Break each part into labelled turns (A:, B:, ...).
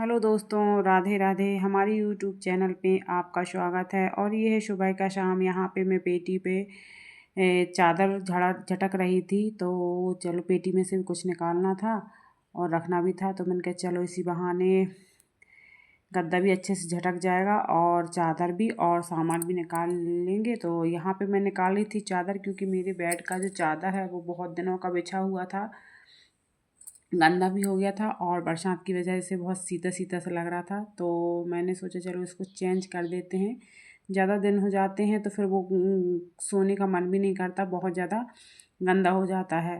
A: Hello दोस्तों, राधे राधे। हमारी YouTube channel पे आपका स्वागत है। और ये है सुबह का शाम। यहाँ पे मैं पेटी पे चादर झड़ा झटक रही थी, तो चलो पेटी में से भी कुछ निकालना था और रखना भी था, तो मैंने कहा चलो इसी बहाने गद्दा भी अच्छे से झटक जाएगा और चादर भी और सामान भी निकाल लेंगे। तो यहाँ पे मैं निकाल रही थी चादर, क्योंकि मेरे बेड का जो चादर है वो बहुत दिनों का बिछा हुआ था, गंदा भी हो गया था और बरसात की वजह से बहुत सीता सीता सा लग रहा था। तो मैंने सोचा चलो इसको चेंज कर देते हैं। ज़्यादा दिन हो जाते हैं तो फिर वो सोने का मन भी नहीं करता, बहुत ज़्यादा गंदा हो जाता है।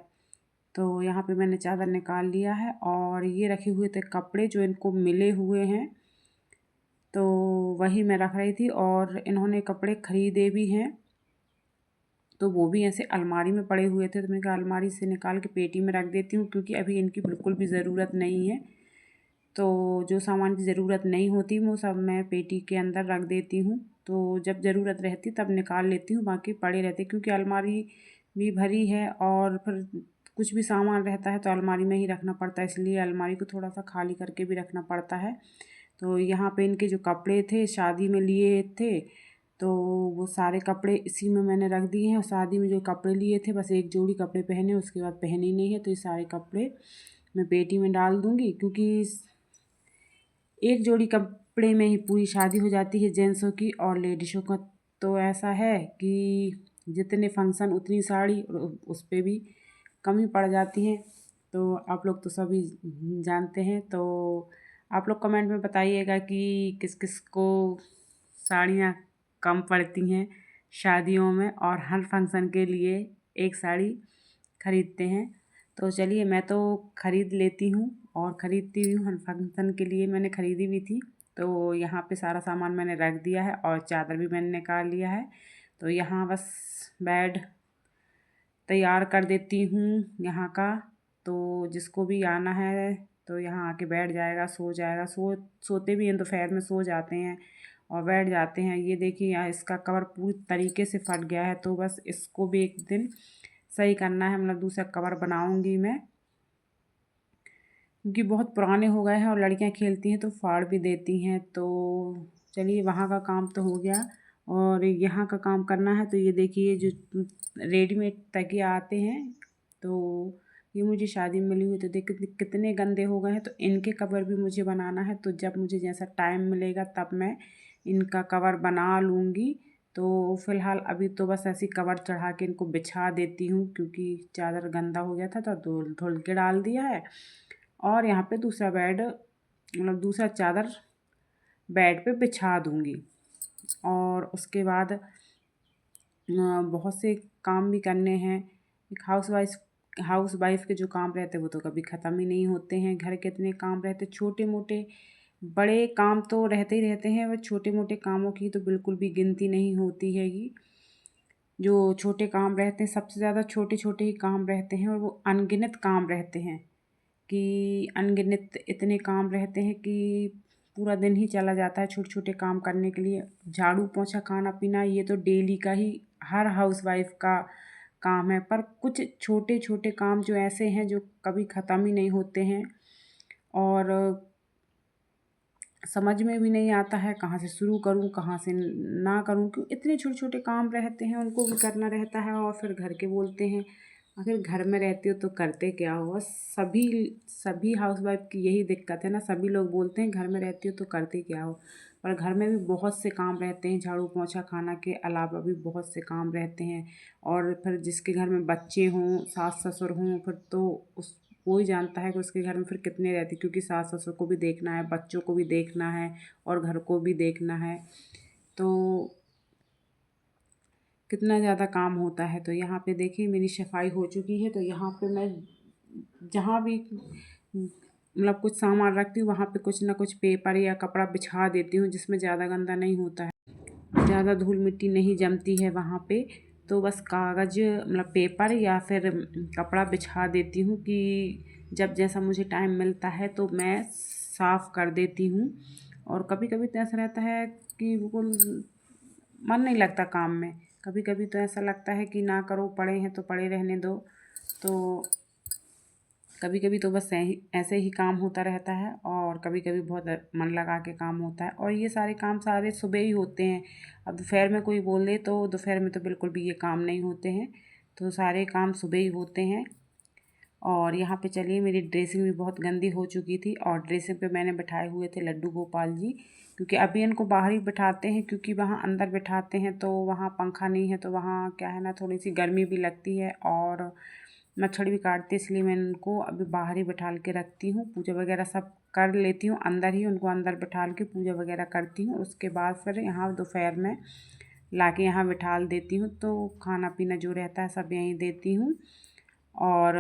A: तो यहाँ पे मैंने चादर निकाल लिया है और ये रखे हुए थे कपड़े जो इनको मिले हुए हैं, तो वही मैं रख रही थी। और इन्होंने कपड़े ख़रीदे भी हैं, तो वो भी ऐसे अलमारी में पड़े हुए थे, तो मैंने कहा अलमारी से निकाल के पेटी में रख देती हूँ, क्योंकि अभी इनकी बिल्कुल भी ज़रूरत नहीं है। तो जो सामान की ज़रूरत नहीं होती वो सब मैं पेटी के अंदर रख देती हूँ, तो जब ज़रूरत रहती तब निकाल लेती हूँ, बाकी पड़े रहते, क्योंकि अलमारी भी भरी है और फिर कुछ भी सामान रहता है तो अलमारी में ही रखना पड़ता है, इसलिए अलमारी को थोड़ा सा खाली करके भी रखना पड़ता है। तो यहाँ पे इनके जो कपड़े थे शादी में लिए थे, तो वो सारे कपड़े इसी में मैंने रख दिए हैं। और शादी में जो कपड़े लिए थे बस एक जोड़ी कपड़े पहने, उसके बाद पहने ही नहीं है, तो ये सारे कपड़े मैं पेटी में डाल दूँगी, क्योंकि एक जोड़ी कपड़े में ही पूरी शादी हो जाती है जेंट्सों की। और लेडीज़ों का तो ऐसा है कि जितने फंक्शन उतनी साड़ी, उस पे भी कमी पड़ जाती है। तो आप लोग तो सभी जानते हैं। तो आप लोग कमेंट में बताइएगा कि किस किस को साड़ियाँ कम पड़ती हैं शादियों में, और हर फंक्शन के लिए एक साड़ी खरीदते हैं। तो चलिए मैं तो ख़रीद लेती हूँ और ख़रीदती भी हूँ, हर फंक्शन के लिए मैंने ख़रीदी भी थी। तो यहाँ पे सारा सामान मैंने रख दिया है और चादर भी मैंने निकाल लिया है। तो यहाँ बस बेड तैयार कर देती हूँ यहाँ का। तो जिसको भी आना है तो यहाँ आके बैठ जाएगा, सो जाएगा। सोते भी हैं, दोपहर में सो जाते हैं और बैठ जाते हैं। ये देखिए यहाँ इसका कवर पूरी तरीके से फट गया है, तो बस इसको भी एक दिन सही करना है, मतलब दूसरा कवर बनाऊंगी मैं, क्योंकि बहुत पुराने हो गए हैं और लड़कियां खेलती हैं तो फाड़ भी देती हैं। तो चलिए वहाँ का काम तो हो गया और यहाँ का काम करना है। तो ये देखिए जो रेडीमेड तकिया आते हैं, तो ये मुझे शादी में मिली हुई, तो देख कितने गंदे हो गए हैं। तो इनके कवर भी मुझे बनाना है, तो जब मुझे जैसा टाइम मिलेगा तब मैं इनका कवर बना लूँगी। तो फ़िलहाल अभी तो बस ऐसी कवर चढ़ा के इनको बिछा देती हूँ, क्योंकि चादर गंदा हो गया था तो धुल धुल के डाल दिया है। और यहाँ पे दूसरा बेड, मतलब दूसरा चादर बेड पे बिछा दूँगी। और उसके बाद बहुत से काम भी करने हैं। एक हाउस वाइफ के जो काम रहते हैं वो तो कभी ख़त्म ही नहीं होते हैं। घर के इतने काम रहते, छोटे मोटे बड़े काम तो रहते ही रहते हैं, वो छोटे मोटे कामों की तो बिल्कुल भी गिनती नहीं होती हैगी। जो छोटे काम रहते हैं, सबसे ज़्यादा छोटे छोटे ही काम रहते हैं, और वो अनगिनत काम रहते हैं, कि अनगिनत इतने काम रहते हैं कि पूरा दिन ही चला जाता है छोटे छोटे काम करने के लिए। झाड़ू पोंछा खाना पीना ये तो डेली का ही हर हाउसवाइफ का काम है, पर कुछ छोटे छोटे काम जो ऐसे हैं जो कभी ख़त्म ही नहीं होते हैं, और समझ में भी नहीं आता है कहाँ से शुरू करूँ कहाँ से ना करूँ, क्यों इतने छोटे छोटे काम रहते हैं, उनको भी करना रहता है। और फिर घर के बोलते हैं आखिर घर में रहती हो तो करते क्या हो। बस सभी सभी हाउसवाइफ की यही दिक्कत है ना, सभी लोग बोलते हैं घर में रहती हो तो करते क्या हो, पर घर में भी बहुत से काम रहते हैं। झाड़ू पोंछा खाना के अलावा भी बहुत से काम रहते हैं। और फिर जिसके घर में बच्चे हों, सास ससुर हों, फिर तो उस वो ही जानता है कि उसके घर में फिर कितने रहते, क्योंकि सास ससुर को भी देखना है, बच्चों को भी देखना है और घर को भी देखना है, तो कितना ज़्यादा काम होता है। तो यहाँ पे देखिए मेरी सफाई हो चुकी है। तो यहाँ पे मैं जहाँ भी मतलब कुछ सामान रखती हूँ वहाँ पे कुछ ना कुछ पेपर या कपड़ा बिछा देती हूँ, जिसमें ज़्यादा गंदा नहीं होता है, ज़्यादा धूल मिट्टी नहीं जमती है वहाँ पे। तो बस कागज़ मतलब पेपर या फिर कपड़ा बिछा देती हूँ, कि जब जैसा मुझे टाइम मिलता है तो मैं साफ़ कर देती हूँ। और कभी कभी तो ऐसा रहता है कि बिल्कुल मन नहीं लगता काम में, कभी कभी तो ऐसा लगता है कि ना करो, पड़े हैं तो पड़े रहने दो। तो कभी कभी तो बस ऐसे ही काम होता रहता है और कभी कभी बहुत मन लगा के काम होता है। और ये सारे काम सारे सुबह ही होते हैं। अब दोपहर में कोई बोल दे तो दोपहर में तो बिल्कुल भी ये काम नहीं होते हैं, तो सारे काम सुबह ही होते हैं। और यहाँ पे चलिए, मेरी ड्रेसिंग भी बहुत गंदी हो चुकी थी और ड्रेसिंग पे मैंने बिठाए हुए थे लड्डू गोपाल जी, क्योंकि अभी इनको बाहर ही बिठाते हैं, क्योंकि वहाँ अंदर बिठाते हैं तो वहाँ पंखा नहीं है, तो वहाँ क्या है ना, थोड़ी सी गर्मी भी लगती है और मच्छर भी काटते, इसलिए मैं इनको अभी बाहर ही बिठा के रखती हूँ। पूजा वगैरह सब कर लेती हूँ अंदर ही, उनको अंदर बिठा के पूजा वगैरह करती हूँ। उसके बाद फिर यहाँ दोपहर में ला के यहाँ बिठा देती हूँ, तो खाना पीना जो रहता है सब यहीं देती हूँ। और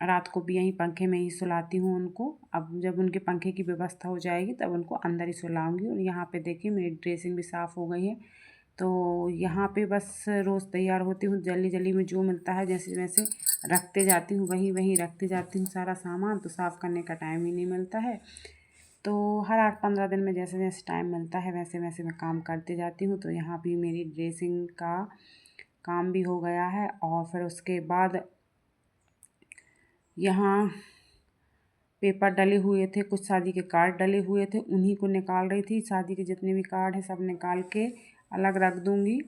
A: रात को भी यहीं पंखे में ही सुलाती हूँ उनको। अब जब उनके पंखे की व्यवस्था हो जाएगी तब उनको अंदर ही सुलाऊंगी। और यहाँ पे देखिए, मेरी ड्रेसिंग भी साफ़ हो गई है। तो यहाँ पे बस रोज़ तैयार होती हूँ, जल्दी जल्दी में जो मिलता है जैसे जैसे रखते जाती हूँ, वहीं वहीं रखते जाती हूँ सारा सामान, तो साफ़ करने का टाइम ही नहीं मिलता है। तो हर 8-15 दिन में जैसे जैसे टाइम मिलता है वैसे वैसे मैं काम करते जाती हूँ। तो यहाँ भी मेरी ड्रेसिंग का काम भी हो गया है। और फिर उसके बाद यहाँ पेपर डले हुए थे, कुछ शादी के कार्ड डले हुए थे, उन्हीं को निकाल रही थी। शादी के जितने भी कार्ड हैं सब निकाल के अलग रख दूँगी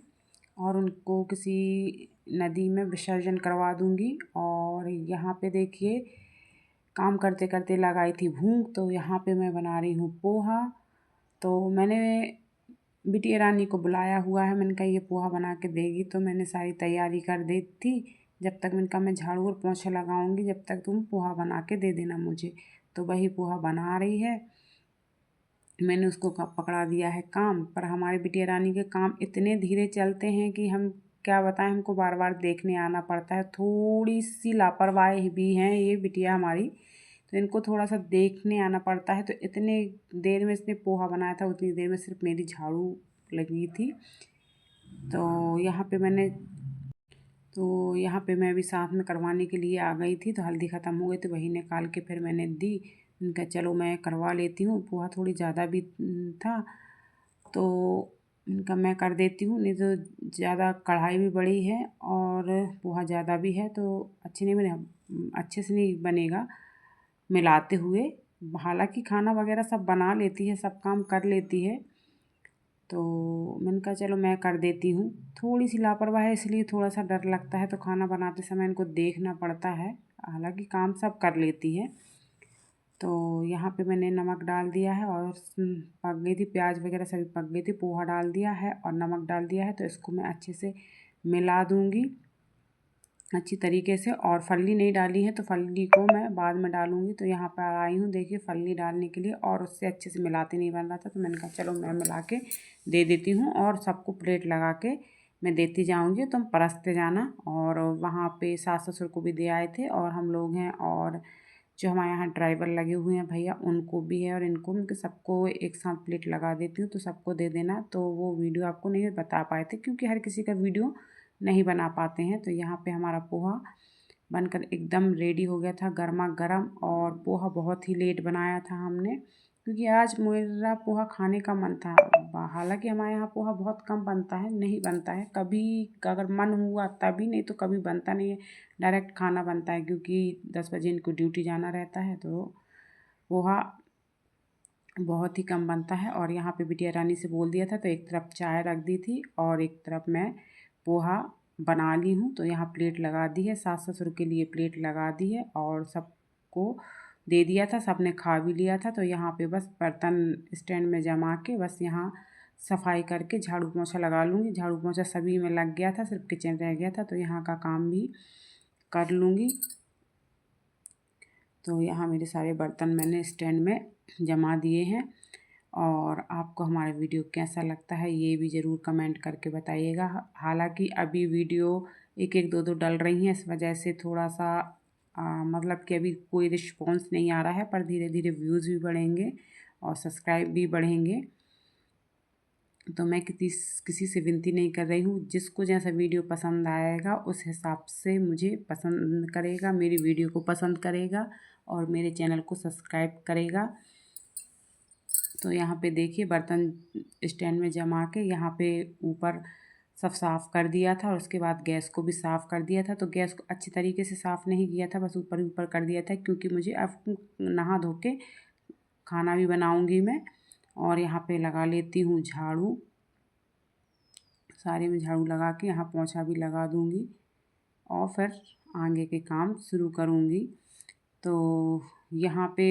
A: और उनको किसी नदी में विसर्जन करवा दूँगी। और यहाँ पे देखिए, काम करते करते लगाई थी भूख, तो यहाँ पे मैं बना रही हूँ पोहा। तो मैंने बिटिया रानी को बुलाया हुआ है, मैंने कहा ये पोहा बना के देगी, तो मैंने सारी तैयारी कर दी थी। जब तक मैंने कहा मैं झाड़ू और पोछा लगाऊंगी, जब तक तुम पोहा बना के दे देना मुझे। तो वही पोहा बना रही है। मैंने उसको पकड़ा दिया है काम पर। हमारी बिटिया रानी के काम इतने धीरे चलते हैं कि हम क्या बताएं, हमको बार बार देखने आना पड़ता है। थोड़ी सी लापरवाही भी हैं ये बिटिया हमारी, तो इनको थोड़ा सा देखने आना पड़ता है। तो इतने देर में इसने पोहा बनाया था, उतनी देर में सिर्फ मेरी झाड़ू लगी थी। तो यहाँ पे मैं भी साथ में करवाने के लिए आ गई थी। तो हल्दी ख़त्म हो गई तो वही निकाल के फिर मैंने दी। उनका चलो मैं करवा लेती हूँ, पोहा थोड़ी ज़्यादा भी था तो इनका मैं कर देती हूँ, नहीं तो ज़्यादा कढ़ाई भी बड़ी है और पोहा ज़्यादा भी है तो अच्छे से नहीं बनेगा मिलाते हुए। हालांकि खाना वगैरह सब बना लेती है, सब काम कर लेती है, तो मैंने कहा चलो मैं कर देती हूँ। थोड़ी सी लापरवाह है इसलिए थोड़ा सा डर लगता है, तो खाना बनाते समय इनको देखना पड़ता है। हालांकि काम सब कर लेती है। तो यहाँ पे मैंने नमक डाल दिया है और पक गई थी, प्याज वगैरह सभी पक गई थी। पोहा डाल दिया है और नमक डाल दिया है, तो इसको मैं अच्छे से मिला दूँगी अच्छी तरीके से। और फल्ली नहीं डाली है तो फल्ली को मैं बाद में डालूँगी। तो यहाँ पर आई हूँ देखिए फल्ली डालने के लिए, और उससे अच्छे से मिलाते नहीं बन रहा था, तो मैंने कहा चलो मैं मिला के दे देती हूँ और सबको प्लेट लगा के मैं देती जाऊँगी, तुम परसते जाना। और वहाँ पे सास ससुर को भी दे आए थे और हम लोग हैं, और जो हमारे यहाँ ड्राइवर लगे हुए हैं भैया उनको भी है, और इनको उनके सबको एक साथ प्लेट लगा देती हूँ, तो सबको दे देना। तो वो वीडियो आपको नहीं बता पाए थे क्योंकि हर किसी का वीडियो नहीं बना पाते हैं। तो यहाँ पे हमारा पोहा बनकर एकदम रेडी हो गया था, गर्मा गर्म। और पोहा बहुत ही लेट बनाया था हमने, क्योंकि आज मेरा पोहा खाने का मन था। हालांकि हमारे यहाँ पोहा बहुत कम बनता है, नहीं बनता है, कभी अगर मन हुआ तभी, नहीं तो कभी बनता नहीं है। डायरेक्ट खाना बनता है क्योंकि 10 बजे इनको ड्यूटी जाना रहता है, तो पोहा बहुत ही कम बनता है। और यहाँ पे बिटिया रानी से बोल दिया था तो एक तरफ चाय रख दी थी और एक तरफ मैं पोहा बना ली हूँ। तो यहाँ प्लेट लगा दी है, सास ससुर के लिए प्लेट लगा दी है और सबको दे दिया था, सबने खा भी लिया था। तो यहाँ पे बस बर्तन स्टैंड में जमा के बस यहाँ सफाई करके झाड़ू पोछा लगा लूँगी। झाड़ू पोछा सभी में लग गया था, सिर्फ किचन रह गया था, तो यहाँ का काम भी कर लूँगी। तो यहाँ मेरे सारे बर्तन मैंने स्टैंड में जमा दिए हैं। और आपको हमारा वीडियो कैसा लगता है ये भी ज़रूर कमेंट करके बताइएगा। हालांकि अभी वीडियो एक एक दो दो डल रही हैं, इस वजह से थोड़ा सा मतलब कि अभी कोई रिस्पॉन्स नहीं आ रहा है, पर धीरे धीरे व्यूज़ भी बढ़ेंगे और सब्सक्राइब भी बढ़ेंगे। तो मैं किसी से विनती नहीं कर रही हूँ, जिसको जैसा वीडियो पसंद आएगा उस हिसाब से मुझे पसंद करेगा, मेरी वीडियो को पसंद करेगा और मेरे चैनल को सब्सक्राइब करेगा। तो यहाँ पे देखिए बर्तन स्टैंड में जमा के यहाँ पे ऊपर सब साफ़ कर दिया था और उसके बाद गैस को भी साफ़ कर दिया था। तो गैस को अच्छी तरीके से साफ़ नहीं किया था, बस ऊपर ही ऊपर कर दिया था, क्योंकि मुझे अब नहा धो के खाना भी बनाऊंगी मैं। और यहाँ पे लगा लेती हूँ झाड़ू, सारे में झाड़ू लगा के यहाँ पोंछा भी लगा दूँगी और फिर आगे के काम शुरू करूँगी। तो यहाँ पे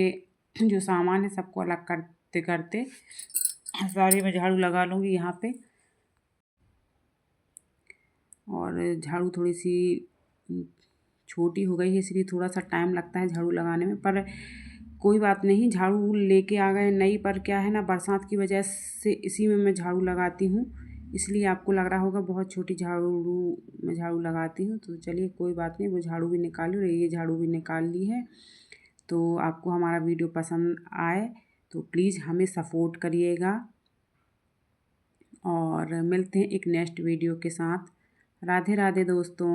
A: जो सामान है सबको अलग करते करते सारे में झाड़ू लगा लूँगी यहाँ पे। और झाड़ू थोड़ी सी छोटी हो गई है, इसलिए थोड़ा सा टाइम लगता है झाड़ू लगाने में, पर कोई बात नहीं, झाड़ू लेके आ गए नई। पर क्या है ना, बरसात की वजह से इसी में मैं झाड़ू लगाती हूँ, इसलिए आपको लग रहा होगा बहुत छोटी झाड़ू मैं झाड़ू लगाती हूँ। तो चलिए कोई बात नहीं, वो झाड़ू भी निकाल ली और ये झाड़ू भी निकाल ली है। तो आपको हमारा वीडियो पसंद आए तो प्लीज़ हमें सपोर्ट करिएगा और मिलते हैं एक नेक्स्ट वीडियो के साथ। राधे राधे दोस्तों।